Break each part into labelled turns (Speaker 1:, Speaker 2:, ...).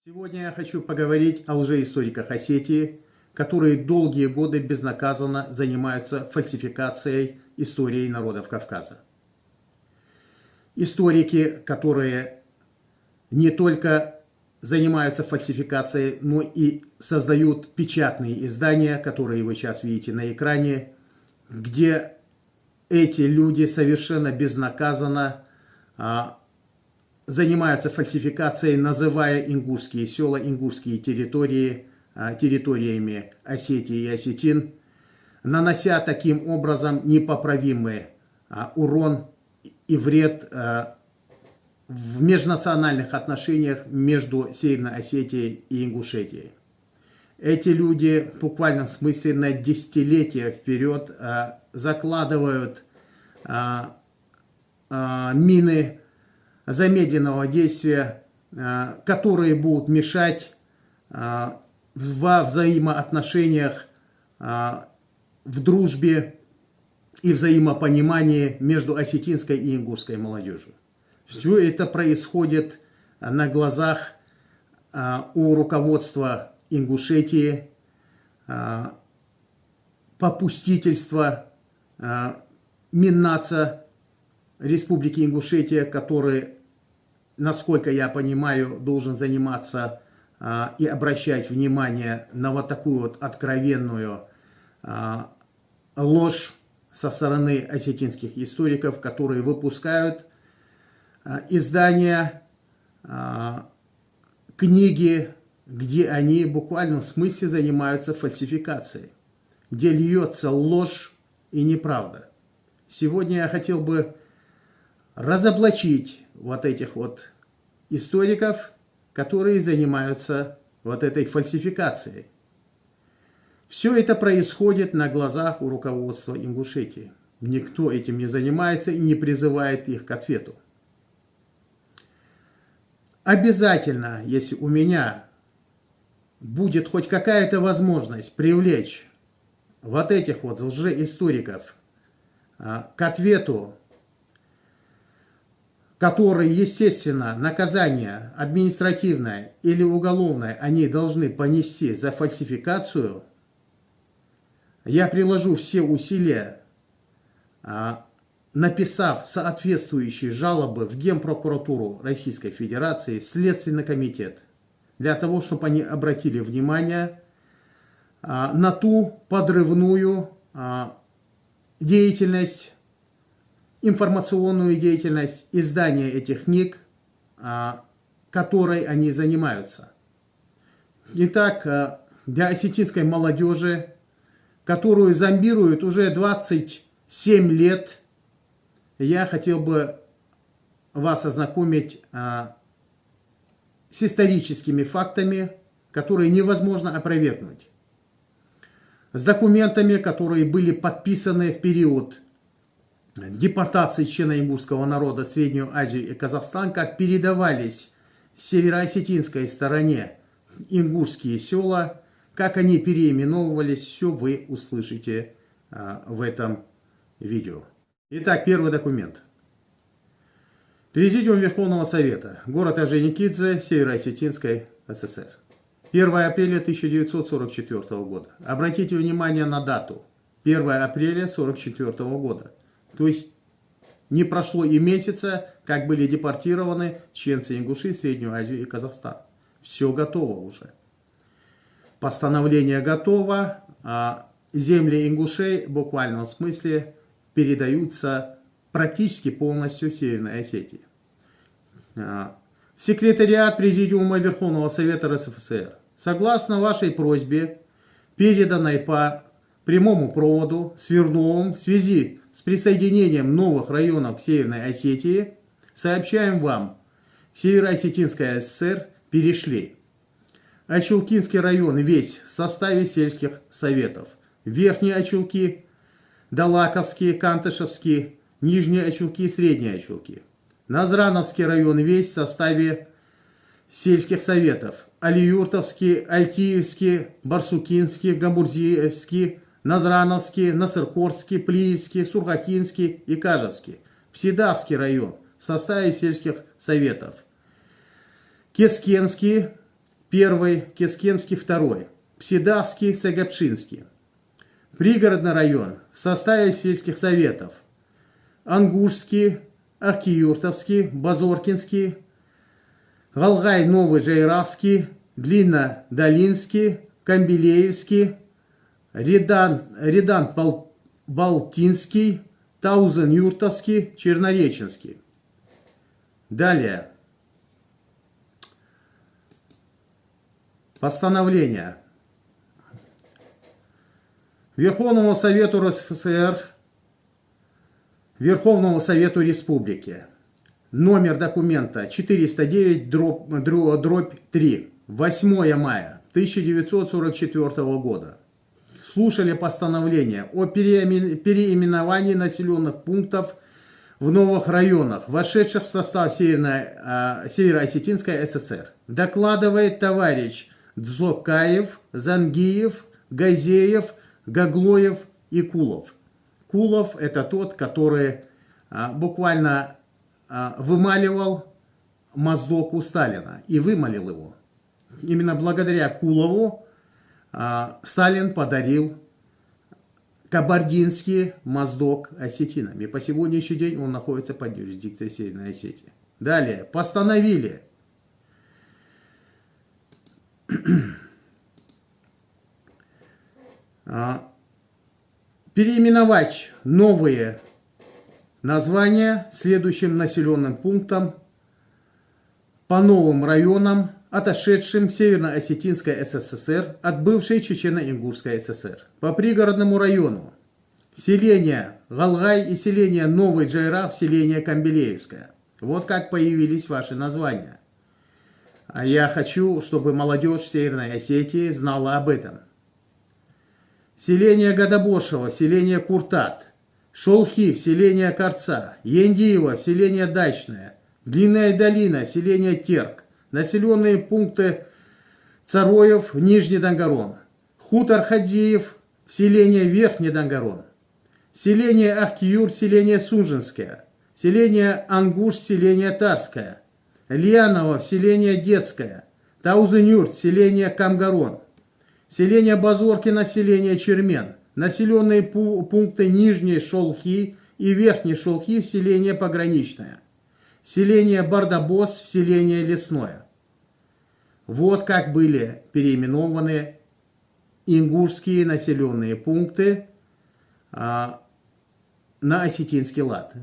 Speaker 1: Сегодня я хочу поговорить о лжеисториках Осетии, которые долгие годы безнаказанно занимаются фальсификацией истории народов Кавказа. Историки, которые не только занимаются фальсификацией, но и создают печатные издания, которые вы сейчас видите на экране, где эти люди совершенно безнаказанно занимаются фальсификацией, называя ингушские села, ингушские территории территориями Осетии и осетин, нанося таким образом непоправимый урон и вред в межнациональных отношениях между Северной Осетией и Ингушетией. Эти люди в буквальном смысле на десятилетия вперед закладывают мины замедленного действия, которые будут мешать во взаимоотношениях, в дружбе и взаимопонимании между осетинской и ингушской молодежью. Все это происходит на глазах у руководства Ингушетии, попустительства Миннаца Республики Ингушетия, который, насколько я понимаю, должен заниматься и обращать внимание на вот такую вот откровенную ложь со стороны осетинских историков, которые выпускают издания, книги, где они в буквальном смысле занимаются фальсификацией, где льется ложь и неправда. Сегодня я хотел бы разоблачить вот этих вот историков, которые занимаются вот этой фальсификацией. Все это происходит на глазах у руководства Ингушетии. Никто этим не занимается и не призывает их к ответу. Обязательно, если у меня будет хоть какая-то возможность привлечь вот этих вот лжеисториков к ответу, которые, естественно, наказание административное или уголовное они должны понести за фальсификацию, я приложу все усилия, написав соответствующие жалобы в Генпрокуратуру Российской Федерации, в Следственный комитет, для того, чтобы они обратили внимание на ту подрывную деятельность, информационную деятельность, издания этих книг, которой они занимаются. Итак, для осетинской молодежи, которую зомбируют уже 27 лет, я хотел бы вас ознакомить с историческими фактами, которые невозможно опровергнуть. С документами, которые были подписаны в период депортации черно-ингушского народа в Среднюю Азию и Казахстан, как передавались североосетинской стороне ингушские села, как они переименовывались, все вы услышите в этом видео. Итак, первый документ. Президиум Верховного Совета. Город Орджоникидзе, Северо-Осетинской ССР. 1 апреля 1944 года. Обратите внимание на дату. 1 апреля 1944 года. То есть не прошло и месяца, как были депортированы чеченцы и ингуши в Среднюю Азию и Казахстан. Все готово уже. Постановление готово, а земли ингушей в буквальном смысле передаются практически полностью Северной Осетии. В секретариат Президиума Верховного Совета РСФСР. Согласно вашей просьбе, переданной по прямому проводу Свердловым в связи с присоединением новых районов к Северной Осетии, сообщаем вам, в Северо-Осетинской ССР перешли Ачулкинский район весь в составе сельских советов. Верхние Ачулки, Далаковские, Кантышевские, Нижние Ачулки, Средние Ачулки. Назрановский район весь в составе сельских советов. Алиюртовский, Альтиевский, Барсукинский, Гамурзиевский, Назрановский, Насыркорский, Плиевский, Сурхакинский и Кажевский. Псидавский район в составе сельских советов. Кескенский, 1, Кескемский 2, Псидавский, Сагапшинский. Пригородный район в составе сельских советов: Ангушский, Ахкиюртовский, Базоркинский, Галгай Новый Джайравский, Длиннодолинский, Камбелеевский, Редан Балтинский, Таузен-Юртовский, Чернореченский. Далее. Постановление Верховному Совету РСФСР, Верховному Совету Республики. Номер документа 409/3. 8 мая 1944 года. Слушали постановление о переименовании населенных пунктов в новых районах, вошедших в состав Северо-Осетинской ССР. Докладывает товарищ Дзокаев, Зангиев, Газеев, Гаглоев и Кулов. Кулов — это тот, который буквально вымаливал моздок у Сталина и вымолил его. Именно благодаря Кулову Сталин подарил кабардинский моздок осетинам. И по сегодняшний день он находится под юрисдикцией Северной Осетии. Далее. Постановили переименовать новые названия следующим населенным пунктам по новым районам, отошедшим Северно-Осетинской СССР от бывшей Чечено-Ингушской ССР. По пригородному району: селение Галгай и селение Новый Джайрав, селение Камбелеевское. Вот как появились ваши названия. А я хочу, чтобы молодежь Северной Осетии знала об этом. Селение Гадабошево, селение Куртат, Шолхив, селение Корца, Яндиево, селение Дачное, Длинная долина, селение Терк, населенные пункты Цароев, Нижний Донгарон, Хутор Хадзиев, селение Верхний Донгарон, селение Ахкиюр, селение Сунжинское, селение Ангуш, селение Тарское, Лианово, селение Детское, Таузен-Юрт, селение Камгарон, селение Базоркино, селение Чермен, населенные пункты Нижней Шолхи и Верхней Шолхи, селение Пограничное, селение Бардабос, селение Лесное. Вот как были переименованы ингушские населенные пункты на осетинский лад.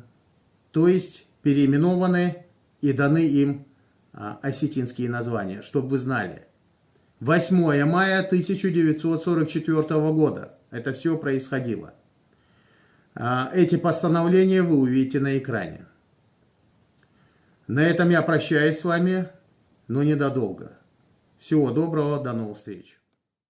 Speaker 1: То есть переименованы и даны им осетинские названия, чтобы вы знали. 8 мая 1944 года это все происходило. Эти постановления вы увидите на экране. На этом я прощаюсь с вами, но недолго. Всего доброго, до новых встреч.